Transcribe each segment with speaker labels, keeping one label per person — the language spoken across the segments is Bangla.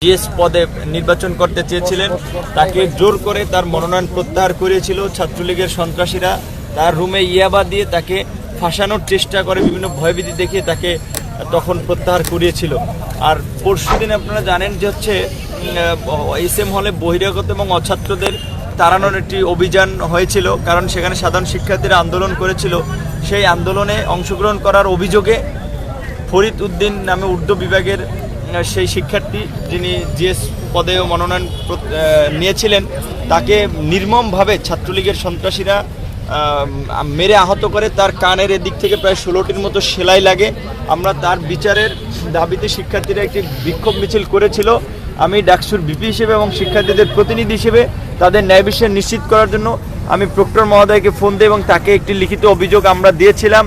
Speaker 1: জিএস পদে নির্বাচন করতে চেয়েছিলেন, তাকে জোর করে তার মনোনয়ন প্রত্যাহার করেছিল ছাত্রলীগের সন্ত্রাসীরা। তার রুমে ইয়াবা দিয়ে তাকে ফাঁসানোর চেষ্টা করে, বিভিন্ন ভয়ভীতি দেখিয়ে তাকে তখন প্রত্যাহার করিয়েছিল। আর পরশুদিন আপনারা জানেন যে হচ্ছে এসএম হলে বহিরাগত এবং অছাত্রদের তাড়ানোর একটি অভিযান হয়েছিল, কারণ সেখানে সাধারণ শিক্ষার্থীরা আন্দোলন করেছিল। সেই আন্দোলনে অংশগ্রহণ করার অভিযোগে ফরিদ উদ্দিন নামে উর্দু বিভাগের সেই শিক্ষার্থী, যিনি জিএস পদেও মনোনয়ন নিয়েছিলেন, তাকে নির্মমভাবে ছাত্রলীগের সন্ত্রাসীরা মেরে আহত করে। তার কানের এদিক থেকে প্রায় 16টির মতো সেলাই লাগে। আমরা তার বিচারের দাবিতে শিক্ষার্থীরা একটি বিক্ষোভ মিছিল করেছিল। আমি ডাকসুর ভিপি হিসেবে এবং শিক্ষার্থীদের প্রতিনিধি হিসেবে তাদের ন্যায় বিচার নিশ্চিত করার জন্য আমি প্রক্টর মহোদয়কে ফোন দিই এবং তাকে একটি লিখিত অভিযোগ আমরা দিয়েছিলাম।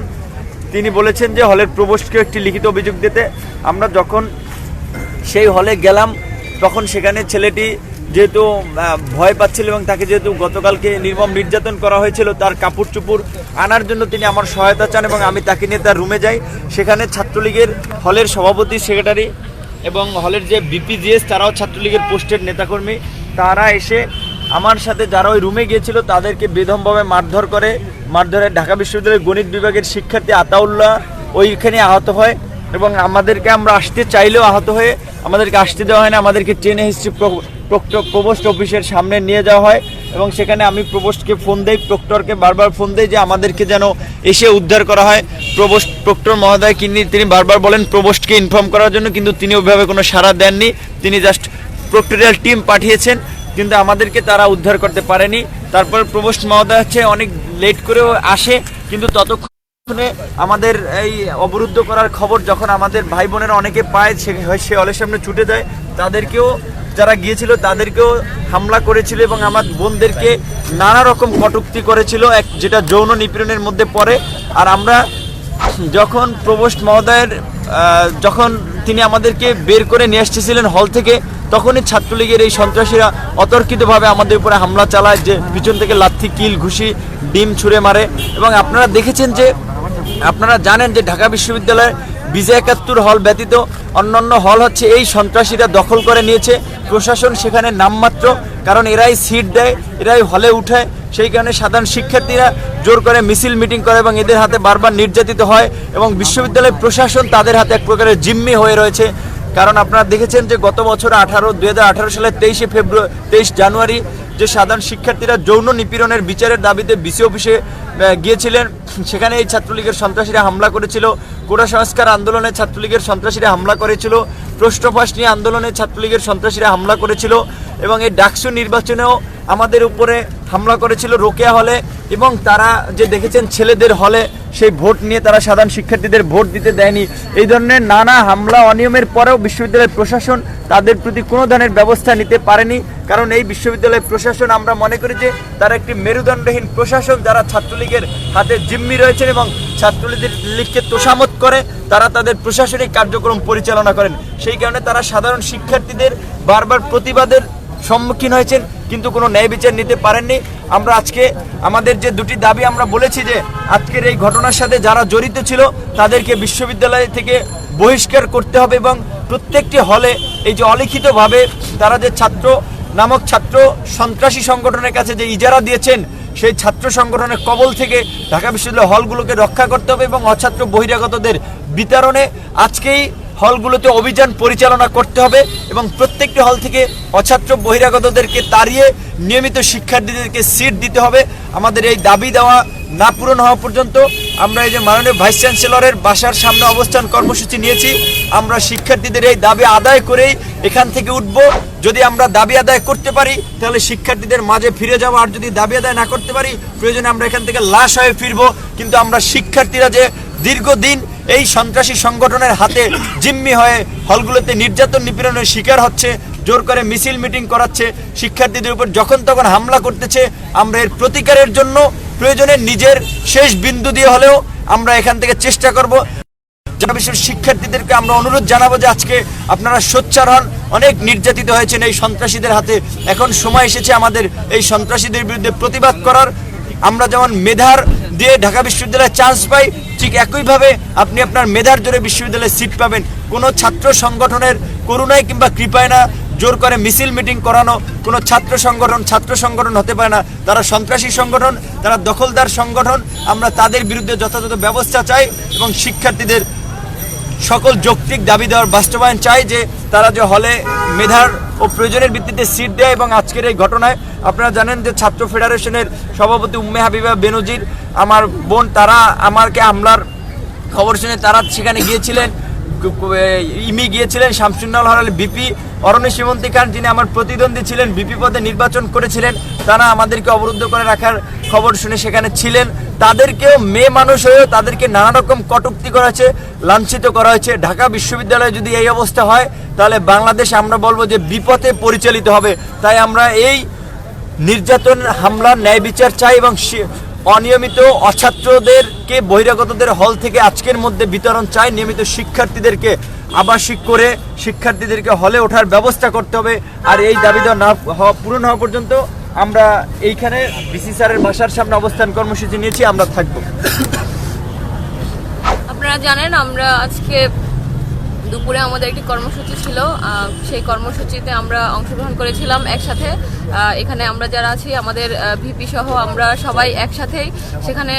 Speaker 1: তিনি বলেছেন যে হলের প্রভোস্টকে একটি লিখিত অভিযোগ দিতে। আমরা যখন সেই হলে গেলাম তখন সেখানে ছেলেটি যেহেতু ভয় পাচ্ছিল এবং তাকে যেহেতু গতকালকে নির্মম নির্যাতন করা হয়েছিল, তার কাপড় চোপড় আনার জন্য তিনি আমার সহায়তা চান এবং আমি তাকে নিয়ে তার রুমে যাই। সেখানে ছাত্রলীগের হলের সভাপতি, সেক্রেটারি এবং হলের যে বিপিজিএস, তারাও ছাত্রলীগের পোস্টের নেতাকর্মী, তারা এসে আমার সাথে যারা ওই রুমে গিয়েছিল তাদেরকে বেদমভাবে মারধর করে। মারধরে ঢাকা বিশ্ববিদ্যালয়ের গণিত বিভাগের শিক্ষার্থী আতাউল্লাহ ওইখানে আহত হয় এবং আমাদেরকে, আমরা আসতে চাইলেও আহত হয়ে আমাদেরকে আসতে দেওয়া হয় না। আমাদেরকে টেনে হিস্ট্রি প্রভোস্ট অফিসের সামনে নিয়ে যাওয়া হয় এবং সেখানে আমি প্রভোস্টকে ফোন দেই, প্রক্টরকে বারবার ফোন দেই যে আমাদেরকে যেন এসে উদ্ধার করা হয়। প্রক্টর মহোদয় তিনি বারবার বলেন প্রভোস্টকে ইনফর্ম করার জন্য, কিন্তু তিনি ওইভাবে কোনো সাড়া দেননি। তিনি জাস্ট প্রক্টরিয়াল টিম পাঠিয়েছেন, কিন্তু আমাদেরকে তারা উদ্ধার করতে পারেনি। তারপর প্রভোস্ট মহোদয় হচ্ছে অনেক লেট করেও আসে, কিন্তু ততক্ষণে আমাদের এই অবরুদ্ধ করার খবর যখন আমাদের ভাই বোনেরা অনেকে পায়, সে হলের সামনে ছুটে যায়। তাদেরকেও, যারা গিয়েছিল তাদেরকেও হামলা করেছিল এবং আমার বোনদেরকে নানা রকম কটূক্তি করেছিল, যেটা যৌন নিপীড়নের মধ্যে পড়ে। আর আমরা যখন প্রভোস্ট মহোদয়ের যখন তিনি আমাদেরকে বের করে নিয়ে আসতেছিলেন হল থেকে, তখনই ছাত্রলীগের এই সন্ত্রাসীরা অতর্কিতভাবে আমাদের উপরে হামলা চালায়, যে পিছন থেকে লাথি, কিল, ঘুষি, ডিম ছুঁড়ে মারে। এবং আপনারা দেখেছেন যে, আপনারা জানেন যে ঢাকা বিশ্ববিদ্যালয়ের বিজয় 71 হল ব্যতীত অন্যান্য হল হচ্ছে এই সন্ত্রাসীরা দখল করে নিয়েছে। প্রশাসন সেখানে নামমাত্র, কারণ এরাই সিট দেয়, এরাই হলে উঠায়। সেই কারণে সাধারণ শিক্ষার্থীরা জোর করে মিছিল মিটিং করে এবং এদের হাতে বারবার নির্যাতিত হয় এবং বিশ্ববিদ্যালয় প্রশাসন তাদের হাতে এক প্রকারের জিম্মি হয়ে রয়েছে। কারণ আপনারা দেখেছেন যে গত বছর 2018 সালের 23 জানুয়ারি যে সাধারণ শিক্ষার্থীরা যৌন নিপীড়নের বিচারের দাবিতে বিসি অফিসে গিয়েছিলেন, সেখানে এই ছাত্রলীগের সন্ত্রাসীরা হামলা করেছিল। কোটা সংস্কার আন্দোলনে ছাত্রলীগের সন্ত্রাসীরা হামলা করেছিল। প্রশ্নফাঁস নিয়ে আন্দোলনে ছাত্রলীগের সন্ত্রাসীরা হামলা করেছিল এবং এই ডাকসু নির্বাচনেও আমাদের উপরে হামলা করেছিল রোকেয়া হলে। এবং তারা যে দেখেছেন ছেলেদের হলে সেই ভোট নিয়ে তারা সাধারণ শিক্ষার্থীদের ভোট দিতে দেয়নি। এই ধরনের নানা হামলা অনিয়মের পরেও বিশ্ববিদ্যালয়ের প্রশাসন তাদের প্রতি কোনো ধরনের ব্যবস্থা নিতে পারেনি। কারণ এই বিশ্ববিদ্যালয়ের প্রশাসন, আমরা মনে করি যে তারা একটি মেরুদণ্ডহীন প্রশাসন, যারা ছাত্রলীগের হাতে জিম্মি রয়েছেন এবং ছাত্রলীগকে তোষামত করে তারা তাদের প্রশাসনিক কার্যক্রম পরিচালনা করেন। সেই কারণে তারা সাধারণ শিক্ষার্থীদের বারবার প্রতিবাদের সম্মুখীন হয়েছেন, কিন্তু কোনো ন্যায় বিচার নিতে পারেননি। আমরা আজকে আমাদের যে দুটি দাবি আমরা বলেছি যে আজকের এই ঘটনার সাথে যারা জড়িত ছিল তাদেরকে বিশ্ববিদ্যালয় থেকে বহিষ্কার করতে হবে এবং প্রত্যেকটি হলে এই যে অলিখিতভাবে তারা যে ছাত্র নামক ছাত্র সন্ত্রাসী সংগঠনের কাছে যে ইজারা দিয়েছেন, সেই ছাত্র সংগঠনের কবল থেকে ঢাকা বিশ্ববিদ্যালয় হলগুলোকে রক্ষা করতে হবে এবং অছাত্র বহিরাগতদের বিতরণে আজকেই হলগুলোতে অভিযান পরিচালনা করতে হবে এবং প্রত্যেকটি হল থেকে অছাত্র বহিরাগতদেরকে তাড়িয়ে নিয়মিত শিক্ষার্থীদেরকে সিট দিতে হবে। আমাদের এই দাবি দেওয়া না পূরণ হওয়া পর্যন্ত আমরা এই যে মাননীয় ভাইস চ্যান্সেলরের বাসার সামনে অবস্থান কর্মসূচি নিয়েছি। আমরা শিক্ষার্থীদের এই দাবি আদায় করেই এখান থেকে উঠব। যদি আমরা দাবি আদায় করতে পারি তাহলে শিক্ষার্থীদের মাঝে ফিরে যাব, আর যদি দাবি আদায় না করতে পারি প্রয়োজনে আমরা এখান থেকে লাশ হয়ে ফিরব। কিন্তু আমরা শিক্ষার্থীরা যে দীর্ঘদিন এই সন্ত্রাসী সংগঠনের হাতে জিম্মি হয়ে হলগুলোতে নির্যাতন নিপীড়নের শিকার হচ্ছে, জোর করে মিছিল মিটিং করাচ্ছে, শিক্ষার্থীদের উপর যখন তখন হামলা করতেছে, আমরা এর প্রতিকারের জন্য প্রয়োজনে নিজের শেষ বিন্দু দিয়ে হলেও আমরা এখান থেকে চেষ্টা করব। ঢাকা বিশ্ববিদ্যালয়ের শিক্ষার্থীদেরকে আমরা অনুরোধ জানাবো যে আজকে আপনারা সোচ্চার হন, অনেক নির্যাতিত হয়েছেন এই সন্ত্রাসীদের হাতে। এখন সময় এসেছে আমাদের এই সন্ত্রাসীদের বিরুদ্ধে প্রতিবাদ করার। আমরা যেমন মেধার দিয়ে ঢাকা বিশ্ববিদ্যালয়ে চান্স পাই, ঠিক একইভাবে আপনি আপনার মেধার জোরে বিশ্ববিদ্যালয়ে সিট পাবেন। কোনো ছাত্র সংগঠনের করুণায় কিংবা কৃপায় না জোর করে মিছিল মিটিং করানো কোনো ছাত্র সংগঠন হতে পারে না। তারা সন্ত্রাসী সংগঠন, তারা দখলদার সংগঠন। আমরা তাদের বিরুদ্ধে যথাযথ ব্যবস্থা চাই এবং শিক্ষার্থীদের সকল যৌক্তিক দাবি দেওয়ার বাস্তবায়ন চাই, যে তারা যে হলে মেধার ও প্রয়োজনের ভিত্তিতে সিট দেয়। এবং আজকের এই ঘটনায় আপনারা জানেন যে ছাত্র ফেডারেশনের সভাপতি উম্মে হাবিবা বেনজির, আমার বোন, তারা আমাকে হামলার খবর শুনে তারা সেখানে গিয়েছিলেন, ইমি গিয়েছিলেন, শামসুন্নাল হল বিপি, অরণ্য সীমন্তী খান যিনি আমার প্রতিদ্বন্দ্বী ছিলেন, বিপি পদে নির্বাচন করেছিলেন, তারা আমাদেরকে অবরুদ্ধ করে রাখার খবর শুনে সেখানে ছিলেন। তাদেরকেও মেয়ে মানুষ হয়েও তাদেরকে নানা রকম কটূক্তি করা হয়েছে, লাঞ্ছিত করা হয়েছে। ঢাকা বিশ্ববিদ্যালয়ে যদি এই অবস্থা হয় তাহলে বাংলাদেশ আমরা বলবো যে বিপথে পরিচালিত হবে। তাই আমরা এই নির্যাতন, হামলার ন্যায় বিচার চাই এবং অনিয়মিত অছাত্রদেরকে, বহিরাগতদের হল থেকে আজকের মধ্যে বিতরণ চাই। নিয়মিত শিক্ষার্থীদেরকে আবাসিক করে শিক্ষার্থীদেরকে হলে ওঠার ব্যবস্থা করতে হবে। আর এই দাবি দেওয়া না পূরণ হওয়া পর্যন্ত আমরা এইখানে ভিসি স্যারের বাসার সামনে অবস্থান কর্মসূচি নিয়েছি, আমরা থাকবো।
Speaker 2: আপনারা জানেন আমরা আজকে দুপুরে আমাদের একটি কর্মসূচি ছিল, সেই কর্মসূচিতে আমরা অংশগ্রহণ করেছিলাম একসাথে। এখানে আমরা যারা আছি আমাদের ভিপি সহ আমরা সবাই একসাথেই সেখানে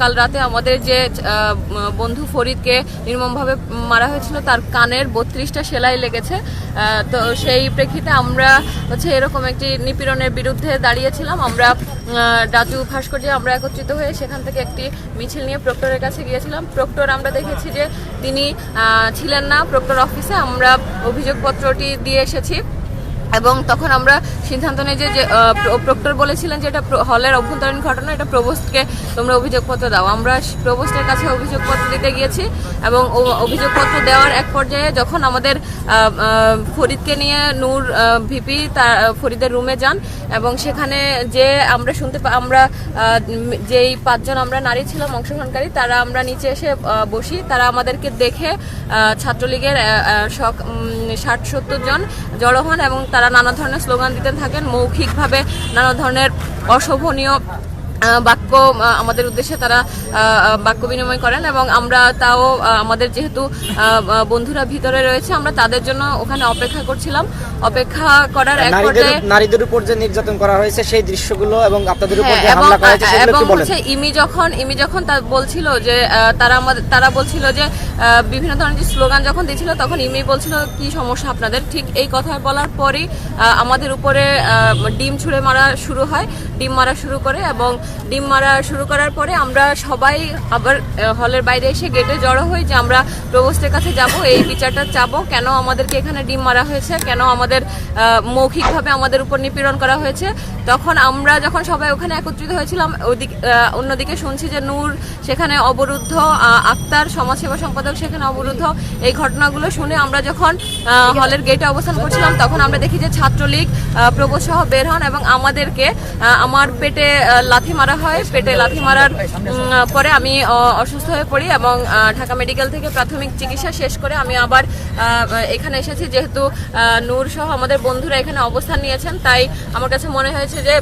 Speaker 2: কাল রাতে আমাদের যে বন্ধু ফরিদকে নির্মমভাবে মারা হয়েছিল তার কানের 32টা সেলাই লেগেছে। তো সেই প্রেক্ষিতে আমরা এরকম একটি নিপীড়নের বিরুদ্ধে দাঁড়িয়েছিলাম। আমরা ডাচু ভাস্কর্যে আমরা একত্রিত হয়ে সেখান থেকে একটি মিছিল নিয়ে প্রক্টরের কাছে গিয়েছিলাম। প্রক্টর আমরা দেখেছি যে তিনি ছিলেন না প্রক্টর অফিসে। আমরা অভিযোগপত্রটি দিয়ে এসেছি এবং তখন আমরা সিদ্ধান্ত নিই যে প্রক্টর বলেছিলেন যে এটা হলের অভ্যন্তরীণ ঘটনা, এটা প্রভোস্টকে তোমরা অভিযোগপত্র দাও। আমরা প্রভোস্টের কাছে অভিযোগপত্র দিতে গিয়েছি এবং অভিযোগপত্র দেওয়ার এক পর্যায়ে যখন আমাদের ফরিদকে নিয়ে নূর ভিপি তার ফরিদের রুমে যান এবং সেখানে যে আমরা যেই 5 জন আমরা নারী ছিলাম অংশগ্রহণকারী, তারা আমরা নিচে এসে বসি। তারা আমাদেরকে দেখে ছাত্রলীগের 60-70 জন জড়ো হন এবং তারা নানা ধরনের স্লোগান দিতে থাকেন, মৌখিকভাবে নানা ধরনের অশোভনীয় বাক্য আমাদের উদ্দেশ্যে তারা বাক্য বিনিময় করেন এবং আমরা তাও আমাদের যেহেতু বন্ধুরা ভিতরে রয়েছে আমরা তাদের জন্য ওখানে অপেক্ষা করছিলাম। অপেক্ষা করার এক পর্যায়ে নারীদের উপর যে নির্যাতন করা হয়েছে সেই দৃশ্যগুলো এবং আপনাদের উপর যে হামলা করা হয়েছে সেগুলো কি বলেন? ইমি যখন তা বলছিল যে তারা বলছিল যে বিভিন্ন ধরনের যে স্লোগান যখন দিয়েছিল তখন ইমি বলছিল কি সমস্যা আপনাদের, ঠিক এই কথা বলার পরেই আমাদের উপরে ডিম ছুঁড়ে মারা শুরু হয়। ডিম মারা শুরু করে এবং ডিম মারা শুরু করার পরে আমরা সবাই আবার হলের বাইরে এসে গেটে জড়ো হই যে আমরা প্রভোস্টের কাছে যাব, এই বিচারটা চাবো, কেন আমাদেরকে এখানে ডিম মারা হয়েছে, কেন আমাদের মৌখিকভাবে আমাদের উপর নিপীড়ন করা হয়েছে। তখন আমরা যখন সবাই ওখানে একত্রিত হয়েছিলাম অন্যদিকে শুনছি যে নূর সেখানে অবরুদ্ধ, আক্তার সমাজসেবা সম্পাদক সেখানে অবরুদ্ধ। এই ঘটনাগুলো শুনে আমরা যখন হলের গেটে অবস্থান করছিলাম তখন আমরা দেখি যে ছাত্রলীগ প্রভোস্ট সহ বের হন এবং আমাদেরকে আমার পেটে লাথি মারা হয়। পেটে লাথি মারার পরে আমি অসুস্থ হয়ে পড়ি এবং ঢাকা মেডিকেল থেকে প্রাথমিক চিকিৎসা শেষ করে আমি আবার এখানে এসেছি। যেহেতু নূর সহ আমাদের বন্ধুরা এখানে অবস্থান নিয়েছেন তাই আমার কাছে মনে হয়েছে যে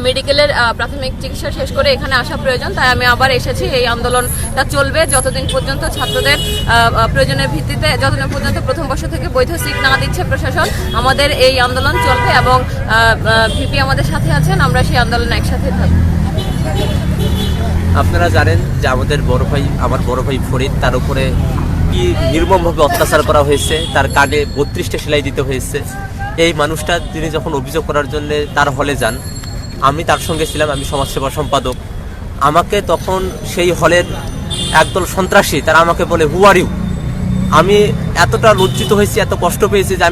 Speaker 2: মেডিকেলের প্রাথমিক চিকিৎসা শেষ করে এখানে আসা প্রয়োজন, তাই আমি আবার এসেছি। এই আন্দোলনটা চলবে যতদিন পর্যন্ত ছাত্রদের প্রয়োজনের ভিত্তিতে, যতদিন পর্যন্ত প্রথম বর্ষ থেকে বৈধ সিট না দিচ্ছে প্রশাসন, আমাদের এই আন্দোলন চলবে এবং ভিপি আমাদের সাথে আছেন, আমরা সেই আন্দোলনে একসাথে থাকব।
Speaker 3: আপনারা জানেন যে আমার বড় ভাই ফরিদ, তার উপরে কি নির্মমভাবে অত্যাচার করা হয়েছে, তার কানে 32টা সেলাই দিতে হয়েছে। এই মানুষটা তিনি যখন অভিযোগ করার জন্য তার হলে যান, আমি তার সঙ্গে ছিলাম, আমি সমাজসেবা সম্পাদক। আমাকে তখন সেই হলের একদল সন্ত্রাসী তারা আমাকে বলে হু আর ইউ। আমি এতটা লজ্জিত হয়েছি, এত কষ্ট পেয়েছি যে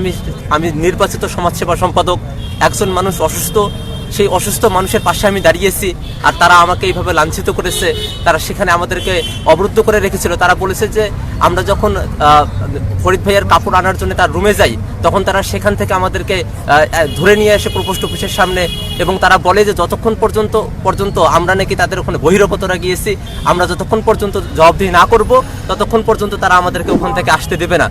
Speaker 3: আমি নির্বাচিত সমাজসেবা সম্পাদক, একজন মানুষ অসুস্থ, সেই অসুস্থ মানুষের পাশে আমি দাঁড়িয়েছি আর তারা আমাকে এইভাবে লাঞ্ছিত করেছে। তারা সেখানে আমাদেরকে অবরুদ্ধ করে রেখেছিল। তারা বলেছে যে আমরা যখন ফরিদ ভাইয়ের কাপড় আনার জন্য তার রুমে যাই তখন তারা সেখান থেকে আমাদেরকে ধরে নিয়ে এসে প্রপোস্ট অফিসের সামনে, এবং তারা বলে যে যতক্ষণ পর্যন্ত আমরা নাকি তাদের ওখানে বহিরাগতরা গিয়েছি, আমরা যতক্ষণ পর্যন্ত জবাবদিহি না করব ততক্ষণ পর্যন্ত তারা আমাদেরকে ওখান থেকে আসতে দেবে না।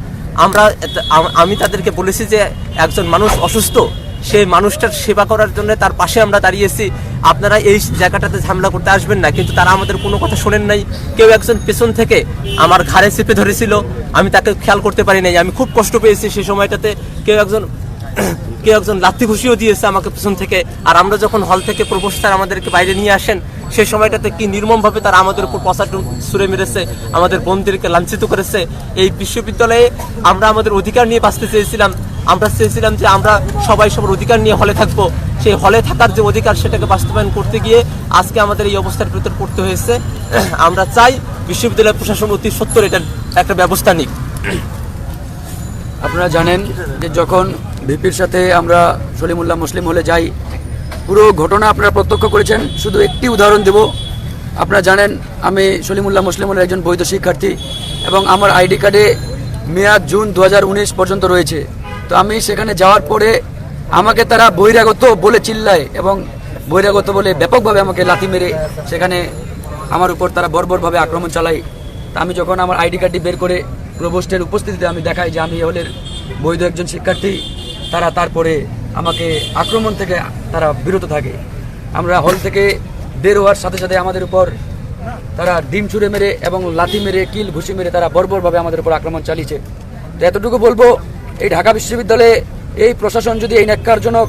Speaker 3: আমি তাদেরকে বলেছি যে একজন মানুষ অসুস্থ, সেই মানুষটার সেবা করার জন্য তার পাশে আমরা দাঁড়িয়েছি। আপনারা এই জায়গাটাতে ঝামেলা করতে আসবেন না, কিন্তু তারা আমাদের কোনো কথা শোনেন নাই। কেউ একজন পেছন থেকে আমার ঘাড়ে চেপে ধরেছিল, আমি তাকে খেয়াল করতে পারি নাই, আমি খুব কষ্ট পেয়েছি সেই সময়টাতে। কেউ একজন লাথি ঘুষিও দিয়েছে আমাকে পেছন থেকে। আর আমরা যখন হল থেকে প্রভোস্ট স্যার আমাদেরকে বাইরে নিয়ে আসেন, সেই সময়টাতে কি নির্মমভাবে তারা আমাদের উপর পচা ছুঁড়ে মেরেছে, আমাদের বোনদেরকে লাঞ্ছিত করেছে। এই বিশ্ববিদ্যালয়ে আমরা আমাদের অধিকার নিয়ে বাঁচতে চেয়েছিলাম। আমরা চেয়েছিলাম যে আমরা সবাই সবার অধিকার নিয়ে হলে থাকবো। সেই হলে থাকার যে অধিকার, সেটাকে বাস্তবায়ন করতে গিয়ে আজকে আমাদের এই অবস্থার ভিতর পড়তে হয়েছে। আমরা চাই বিশ্ববিদ্যালয় প্রশাসন অতি সত্বর এটার একটা ব্যবস্থা নিক।
Speaker 4: আপনারা জানেন যে যখন ভিপির সাথে আমরা সলিমুল্লাহ মুসলিম হলে যাই, পুরো ঘটনা আপনারা প্রত্যক্ষ করেছেন। শুধু একটি উদাহরণ দেব। আপনারা জানেন আমি সলিমুল্লাহ মুসলিম হলের একজন বৈধ শিক্ষার্থী এবং আমার আইডি কার্ডে মেয়াদ জুন 2019 পর্যন্ত রয়েছে। তো আমি সেখানে যাওয়ার পরে আমাকে তারা বহিরাগত বলে চিল্লায় এবং বহিরাগত বলে ব্যাপকভাবে আমাকে লাথি মেরে সেখানে আমার উপর তারা বর্বরভাবে আক্রমণ চালায়। তা আমি যখন আমার আইডি কার্ডটি বের করে প্রভোস্টের উপস্থিতিতে আমি দেখাই যে আমি হলের বৈধ একজন শিক্ষার্থী, তারা তারপরে আমাকে আক্রমণ থেকে তারা বিরত থাকে। আমরা হল থেকে বের হওয়ার সাথে সাথে আমাদের উপর তারা ডিম ছুঁড়ে মেরে এবং লাথি মেরে কিল ঘুষি মেরে তারা বর্বরভাবে আমাদের উপর আক্রমণ চালিয়েছে। তো এতটুকু বলবো, এই ঢাকা বিশ্ববিদ্যালয়ে এই প্রশাসন যদি এই ন্যাক্কারজনক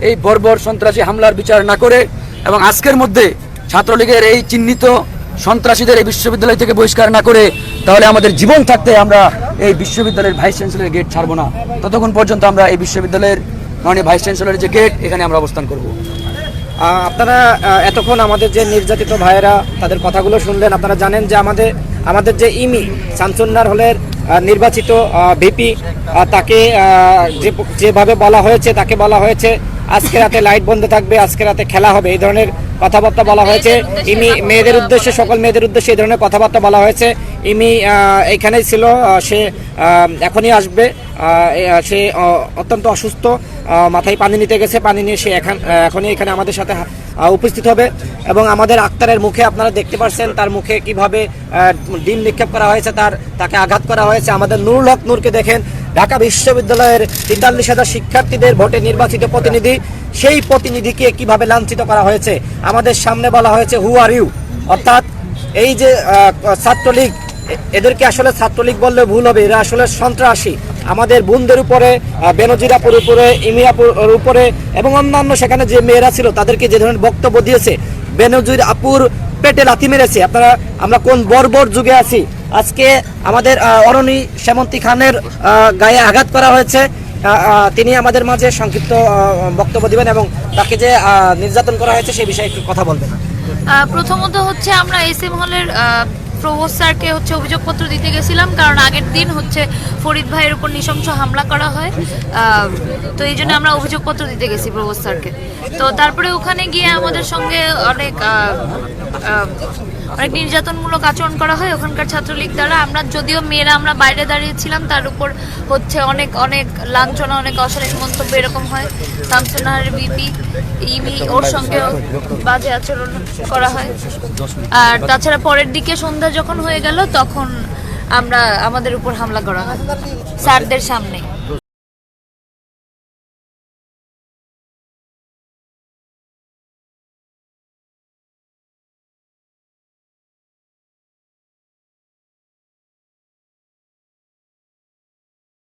Speaker 4: এই বর্বর সন্ত্রাসী হামলার বিচার না করে এবং আজকের মধ্যে ছাত্রলীগের এই চিহ্নিত সন্ত্রাসীদের এই বিশ্ববিদ্যালয় থেকে বহিষ্কার না করে, তাহলে আমাদের জীবন থাকতে আমরা এই বিশ্ববিদ্যালয়ের ভাইস চ্যান্সেলরের গেট ছাড়বো না। ততক্ষণ পর্যন্ত আমরা এই বিশ্ববিদ্যালয়ের মাননীয় ভাইস চ্যান্সেলরের যে গেট, এখানে আমরা অবস্থান করব।
Speaker 5: আপনারা এতক্ষণ আমাদের যে নির্যাতিত ভাইয়েরা তাদের কথাগুলো শুনলেন। আপনারা জানেন যে আমাদের যে ইমি শামসুন্নাহর হলের নির্বাচিত ভিপি, তাকে যেভাবে বলা হয়েছে, তাকে বলা হয়েছে আজকে রাতে লাইট বন্ধ থাকবে, আজকে রাতে খেলা হবে, এই ধরনের কথাবার্তা বলা হয়েছে। ইমি মেয়েদের উদ্দেশ্যে, সকল মেয়েদের উদ্দেশ্যে এই ধরনের কথাবার্তা বলা হয়েছে। ইমি এখানেই ছিল, সে এখনই আসবে। সে অত্যন্ত অসুস্থ, মাথায় পানি নিতে গেছে, পানি নিয়ে সে এখনই এখানে আমাদের সাথে উপস্থিত হবে। এবং আমাদের আক্তারের মুখে আপনারা দেখতে পাচ্ছেন তার মুখে কিভাবে ডিম নিক্ষেপ করা হয়েছে, তাকে আঘাত করা হয়েছে। আমাদের নুরুল হক নূরকে দেখেন, ঢাকা বিশ্ববিদ্যালয়ের 43,000 শিক্ষার্থীদের ভোটে নির্বাচিত প্রতিনিধি, সেই প্রতিনিধিকে কিভাবে লাঞ্ছিত করা হয়েছে। আমাদের সামনে বলা হয়েছে হু আর ইউ, অর্থাৎ এই যে ছাত্রলীগ, এদেরকে আসলে ছাত্রলীগ বললে ভুল হবে, এরা আসলে সন্ত্রাসী। আমাদের বোনদের উপরে, বেনজিরাপুর উপরে, ইমিয়াপুর উপরে এবং অন্যান্য সেখানে যে মেয়েরা ছিল তাদেরকে যে ধরনের বক্তব্য দিয়েছে, বেনজির আপুর পেটে লাথি মেরেছে। আমরা কোন বর্বর যুগে আছি। আজকে আমাদের অরণি সেমন্তী খানের গায়ে আঘাত করা হয়েছে। তিনি আমাদের মাঝে সংক্ষিপ্ত বক্তব্য দিবেন এবং তাকে যে নির্যাতন করা হয়েছে সেই বিষয়ে একটু কথা বলবেন।
Speaker 6: প্রথমত হচ্ছে আমরা এসএম হলের প্রভোস্ট স্যারকে অভিযোগপত্র দিতে গেছিলাম, কারণ আগের দিন ফরিদ ভাইয়ের উপর নৃশংস হামলা করা হয়। তো এই জন্য আমরা অভিযোগপত্র দিতে গেছি প্রভোস্ট স্যারকে। তো তারপরে ওখানে গিয়ে আমাদের সঙ্গে অনেক নির্যাতনমূলক আচরণ করা হয় ওখানকার ছাত্রলীগ দ্বারা। আমরা যদিও মেয়েরা আমরা বাইরে দাঁড়িয়েছিলাম, তার উপর অনেক লাঞ্ছনা, অনেক অশালীন মন্তব্য এরকম হয়। শামসুন্নাহরের ভিপি ইমি, ওর সঙ্গেও বাজে আচরণ করা হয়। আর তাছাড়া পরের দিকে সন্ধ্যা যখন হয়ে গেল, তখন আমাদের উপর হামলা করা হয় স্যারদের সামনে।